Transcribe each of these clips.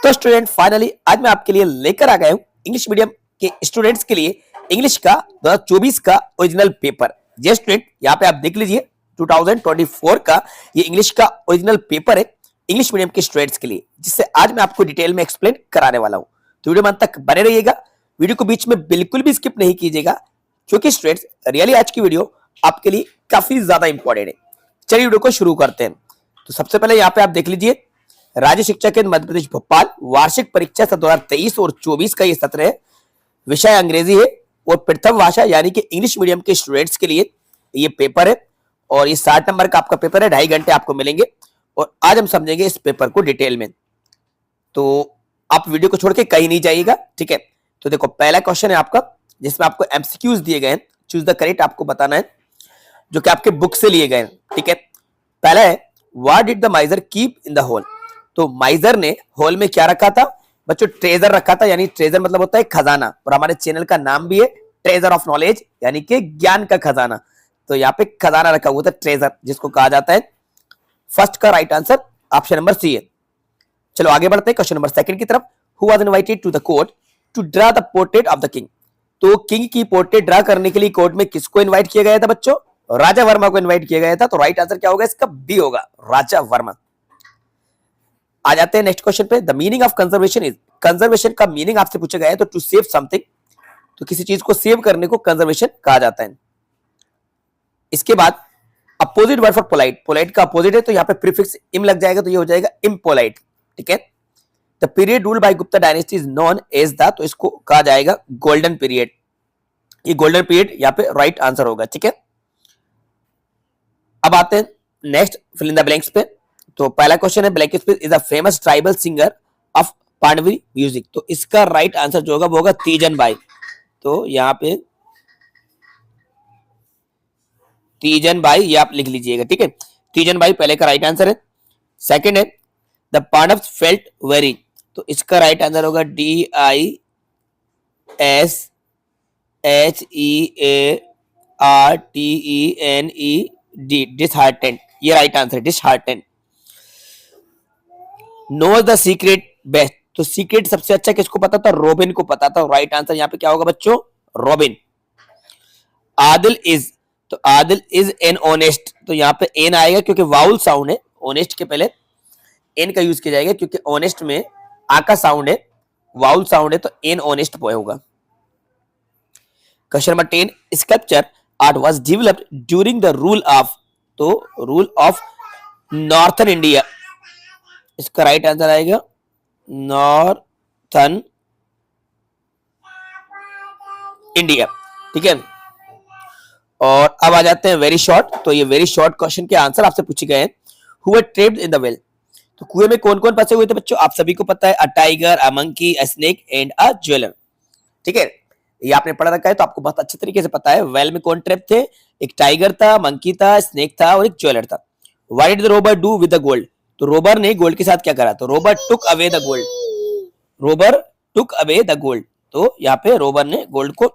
तो student finally आज मैं आपके लिए लेकर आ गया हूँ इंग्लिश मीडियम के स्टूडेंट्स के लिए इंग्लिश का 2024 का ओरिजिनल पेपर। जी स्टूडेंट, यहाँ पे आप देख लीजिए 2024 का ये इंग्लिश का ओरिजिनल पेपर है इंग्लिश मीडियम के स्टूडेंट्स के लिए, जिससे आज मैं आपको डिटेल में एक्सप्लेन कराने वाला हूँ। तो वीडियो में अंत तक बने रहिएगा, वीडियो को बीच में बिल्कुल भी स्किप नहीं कीजिएगा, क्योंकि स्टूडेंट्स रियली आज की वीडियो आपके लिए काफी ज्यादा इंपॉर्टेंट है। चलिए वीडियो को शुरू करते हैं। तो सबसे पहले यहाँ पे आप देख लीजिए राज्य शिक्षा केंद्र मध्य प्रदेश भोपाल वार्षिक परीक्षा 2023 और 24 का ये सत्र है। विषय अंग्रेजी है और प्रथम भाषा यानी कि इंग्लिश मीडियम के स्टूडेंट्स के लिए ये पेपर है और ये 60 नंबर का आपका पेपर है। 2.5 घंटे आपको मिलेंगे और आज हम समझेंगे इस पेपर को डिटेल में। तो आप वीडियो को छोड़ के कहीं नहीं जाइएगा, ठीक है। तो देखो पहला क्वेश्चन है आपका, जिसमें आपको एमसीक्यूज दिए गए हैं, चूज द करेक्ट आपको बताना है, जो कि आपके बुक से लिए गए हैं, ठीक है। पहला है what did the miser keep in the hole. तो माइजर ने होल में क्या रखा था बच्चों? ट्रेजर रखा था, यानी ट्रेजर मतलब होता है खजाना, और हमारे चैनल का नाम भी है ट्रेजर ऑफ नॉलेज यानी कि ज्ञान का खजाना। तो यहाँ पे खजाना रखा हुआ था ट्रेजर, जिसको कहा जाता है। फर्स्ट का right answer option number C है। चलो आगे बढ़ते हैं क्वेश्चन नंबर सेकंड की तरफ। Who was invited to the court to draw the portrait of the king. तो किंग की पोर्ट्रेट ड्रा करने के लिए कोर्ट में किसको इन्वाइट किया गया था बच्चों? राजा वर्मा को इन्वाइट किया गया था। तो राइट आंसर क्या होगा इसका? बी होगा, राजा वर्मा। आ जाते हैं नेक्स्ट क्वेश्चन पे। The meaning of conservation is. Conservation का मीनिंग आपसे पूछा गया है, तो टू सेव समथिंग, तो किसी चीज को सेव करने को कंजर्वेशन कहा जाता है। इसके बाद opposite word for polite. Polite का अपोजिट है, तो यहाँ पे प्रीफिक्स इम लग जाएगा, तो ये हो जाएगा इम्पोलाइट, ठीक है। The period ruled by Gupta dynasty is known as the, तो इसको कहा जाएगा गोल्डन पीरियड। ये गोल्डन पीरियड यहाँ पे राइट आंसर होगा, ठीक है। अब आते हैं next fill in the blanks पे। तो पहला क्वेश्चन है blank space is a famous tribal singer of Pandavi music. तो इसका राइट आंसर जो होगा वो होगा तीजन बाई। तो यहाँ पे तीजन बाई ये आप लिख लीजिएगा, ठीक है। तीजन बाई पहले का राइट आंसर है। सेकंड है द पांडव्स फेल्ट वेरी। तो इसका राइट आंसर होगा DISHEARTENED, डिसहार्टेंड। ये राइट आंसर है, disheartened. Know the secret best. तो सीक्रेट सबसे अच्छा किसको पता था? रॉबिन को पता था। राइट आंसर यहाँ पे क्या होगा बच्चों? रॉबिन। आदिल इज। तो आदिल इज एन ऑनेस्ट। तो यहाँ पे एन आएगा क्योंकि वाउल साउंड है, ऑनेस्ट के पहले एन का यूज किया जाएगा, क्योंकि ऑनेस्ट में आ का साउंड है, वाउल साउंड है, तो एन ऑनेस्ट बॉय होगा। Question number 10 sculpture art was developed during the rule of. तो रूल ऑफ नॉर्थन इंडिया। इसका राइट आंसर आएगा नॉर्थन इंडिया, ठीक है। और अब आ जाते हैं वेरी शॉर्ट। तो ये वेरी शॉर्ट क्वेश्चन के आंसर आपसे पूछे गए हैं। Who were trapped in the well. तो कुएं में कौन कौन फंसे हुए थे बच्चों? आप सभी को पता है, a tiger, a monkey, a snake and a jeweller, ठीक है। ये आपने पढ़ा रखा है तो आपको बहुत अच्छे तरीके से पता है। वेल में कौन ट्रैप थे? एक टाइगर था, मंकी था, स्नेक था और एक ज्वेलर था। What did the Rober do with the gold. तो रोबर ने गोल्ड के साथ क्या करा? तो Rober took away the gold. Rober took away the gold. तो यहाँ पे रोबर ने गोल्ड को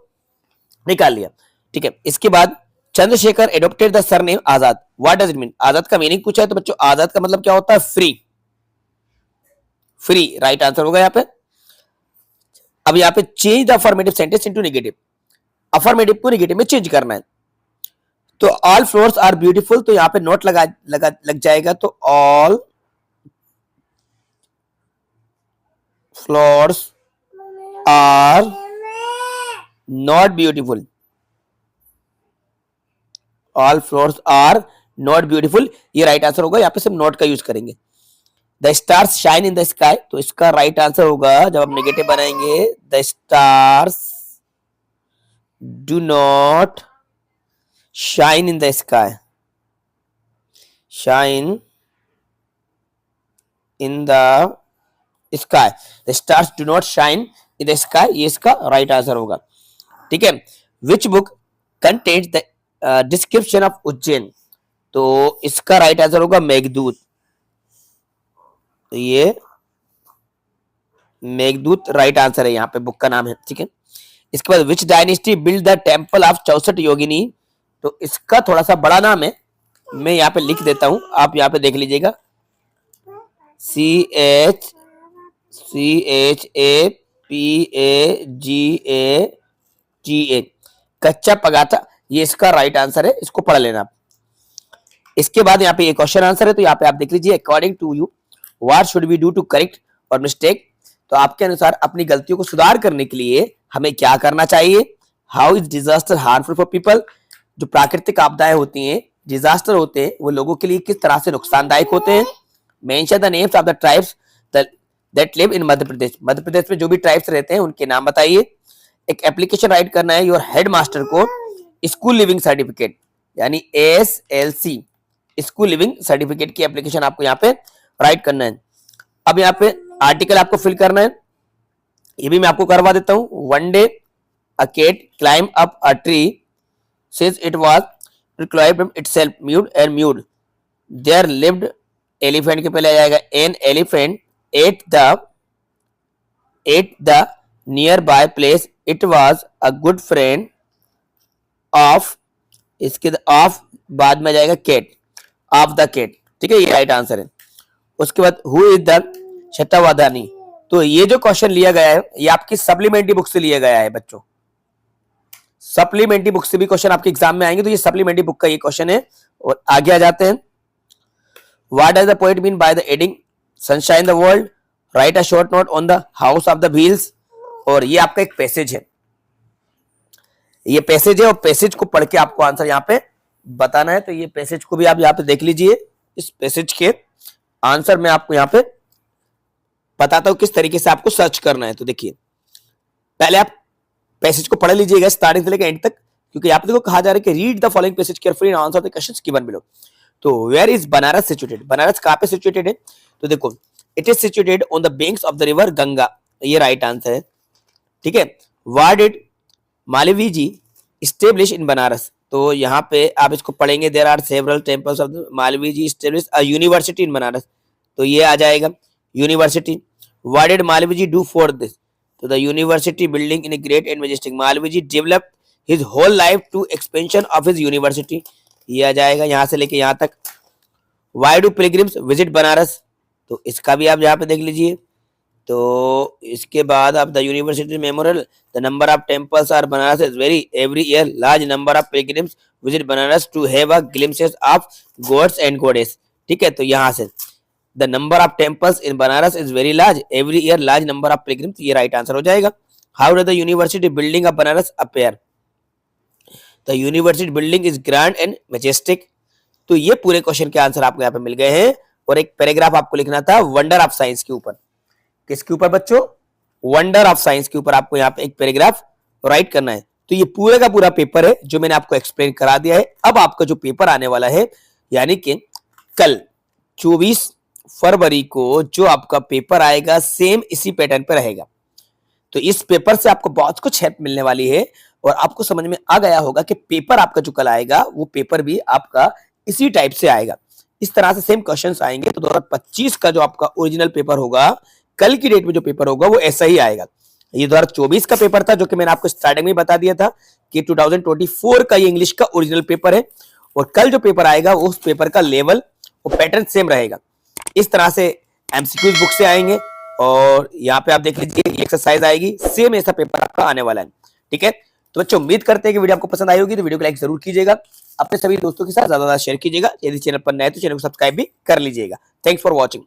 निकाल लिया, ठीक है। इसके बाद Chandrashekhar adopted the surname Azad. What does it mean? Azad का मीनिंग पूछा है, तो बच्चों आजाद का मतलब क्या होता है? फ्री। फ्री राइट आंसर होगा यहाँ पे। अब यहाँ पे change the affirmative sentence into negative. Affirmative को नेगेटिव में चेंज करना है। तो ऑल फ्लोर्स आर ब्यूटीफुल। तो यहाँ पे नोट लग जाएगा, तो all flowers are not beautiful. All flowers are not beautiful, ये राइट आंसर होगा। यहाँ पे सिर्फ नॉट का यूज करेंगे। The stars shine in the sky. तो इसका राइट आंसर होगा, जब हम नेगेटिव बनाएंगे, the stars do not shine in the sky. Shine in the sky, the stars do not shine in the sky, ये इसका राइट आंसर होगा, ठीक है। Which book contains the description of Ujjain. तो इसका राइट आंसर होगा मेघदूत। तो ये मेघदूत राइट आंसर है, यहाँ पे बुक का नाम है, ठीक है। इसके बाद विच dynasty build the temple of 64 योगिनी। तो इसका थोड़ा सा बड़ा नाम है, मैं यहाँ पे लिख देता हूं, आप यहाँ पे देख लीजिएगा। CH CHAPAGATA, कच्चा पगाथा, ये इसका राइट आंसर है, इसको पढ़ लेना आप। इसके बाद यहाँ पे एक क्वेश्चन आंसर है, तो यहाँ पे आप देख लीजिए, according to you what should we do to correct our mistake, तो आपके अनुसार अपनी गलतियों को सुधार करने के लिए हमें क्या करना चाहिए। How is disaster harmful for people, जो प्राकृतिक आपदाएं होती हैं, डिजास्टर होते हैं, वो लोगों के लिए किस तरह से नुकसानदायक होते हैं। Mention the names of the tribes that live in Madhya Pradesh, Madhya Pradesh में जो भी ट्राइब्स रहते हैं उनके नाम बताइए। एक एप्लीकेशन राइट करना है योर हेड मास्टर को स्कूल लिविंग सर्टिफिकेट, यानी ASLC, स्कूल लिविंग सर्टिफिकेट की एप्लीकेशन आपको यहाँ पे राइट करना है। अब यहाँ पे आर्टिकल आपको फिल करना है, ये भी मैं आपको करवा देता हूं। One day a cat climb up a tree since it was climb itself mewed and mewed there lived, elephant के पहले आ जाएगा an elephant at the near by place, it was a good friend of, इसके of बाद में जाएगा cat, of the cat, ठीक है, ये राइट आंसर है। उसके बाद हु इज द शतवादानी, तो ये जो क्वेश्चन लिया गया है ये आपकी सप्लीमेंट्री बुक से लिया गया है बच्चों, सप्लीमेंट्री बुक से भी क्वेश्चन आपके एग्जाम में आएंगे, तो ये सप्लीमेंट्री बुक का ये क्वेश्चन है। और आगे आ जाते हैं, what does the poet mean by the adding sunshine the world, right a short note on the house of the wheels, और ये आपका एक पैसेज है, ये पैसेज है, और पैसेज को पढ़ के आपको आंसर यहाँ पे बताना है। तो ये पैसेज को भी आप यहाँ पे देख लीजिए, इस पैसेज के आंसर में आपको यहाँ पे बताता हूं किस तरीके से आपको सर्च करना है। तो देखिए, पहले आप पैसेज को पढ़ लीजिएगा स्टार्टिंग से लेकर एंड तक, क्योंकि यहाँ पे देखो कहा जा रहा है कि read the following passage carefully and answer the questions given below. तो where is Banaras situated, Banaras कहाँ पे सिचुएटेड है, तो देखो it is situated on the banks of the river Ganga, ये राइट आंसर है, ठीक है। What did Malviya ji establish in Banaras, तो यहाँ पे आप इसको पढ़ेंगे, there are several temples of Malviya ji establish a university in Banaras, तो ये आ जाएगा university. What did Malviya ji do for this, तो the university building in a great and majestic, Malviya ji developed his whole life to expansion of his university, ये आ जाएगा यहाँ से लेके यहाँ तक। Why do pilgrims visit Banaras, तो इसका भी आप यहाँ पे देख लीजिए। तो इसके बाद आप the university memorial, the number of temples are Banaras is very every year large number of pilgrims visit Banaras to have a glimpses of gods and goddess, ठीक है। तो यहाँ से the number of temples in Banaras is very large every year large number of pilgrims, ये right answer हो जाएगा। How does the university building of Banaras appear, the university building is grand and majestic, तो ये पूरे क्वेश्चन के answer आपको यहाँ पे मिल गए हैं। और एक पैराग्राफ आपको लिखना था वंडर ऑफ साइंस के ऊपर, किसके ऊपर बच्चों, वंडर ऑफ साइंस के ऊपर आपको यहाँ पे एक पैराग्राफ राइट करना है। तो ये पूरे का पूरा पेपर है जो मैंने आपको एक्सप्लेन करा दिया है। अब आपका जो पेपर आने वाला है, यानी कि कल 24 फरवरी को जो आपका पेपर आएगा सेम इसी पैटर्न पर रहेगा। तो इस पेपर से आपको बहुत कुछ हेल्प मिलने वाली है, और आपको समझ में आ गया होगा कि पेपर आपका जो कल आएगा वो पेपर भी आपका इसी टाइप से आएगा, इस तरह से सेम क्वेश्चंस आएंगे। तो 2025 का जो आपका ओरिजिनल पेपर होगा, कल की डेट में जो पेपर होगा वो ऐसा ही आएगा। ये 2024 का पेपर था जो कि मैंने आपको स्टार्टिंग में बता दिया था कि 2024 का ये इंग्लिश का ओरिजिनल पेपर है, और कल जो पेपर आएगा उस पेपर का लेवल और पैटर्न सेम रहेगा। इस तरह से एमसीक्यूज बुक से आएंगे, और यहाँ पे आप देख लीजिए एक्सरसाइज आएगी, सेम ऐसा पेपर आपका आने वाला है, ठीक है। तो बच्चों उम्मीद करते हैं कि वीडियो आपको पसंद आई होगी, तो वीडियो को लाइक जरूर कीजिएगा, अपने सभी दोस्तों के साथ ज्यादा शेयर कीजिएगा, यदि चैनल पर नए तो चैनल को सब्सक्राइब भी कर लीजिएगा। Thanks for watching.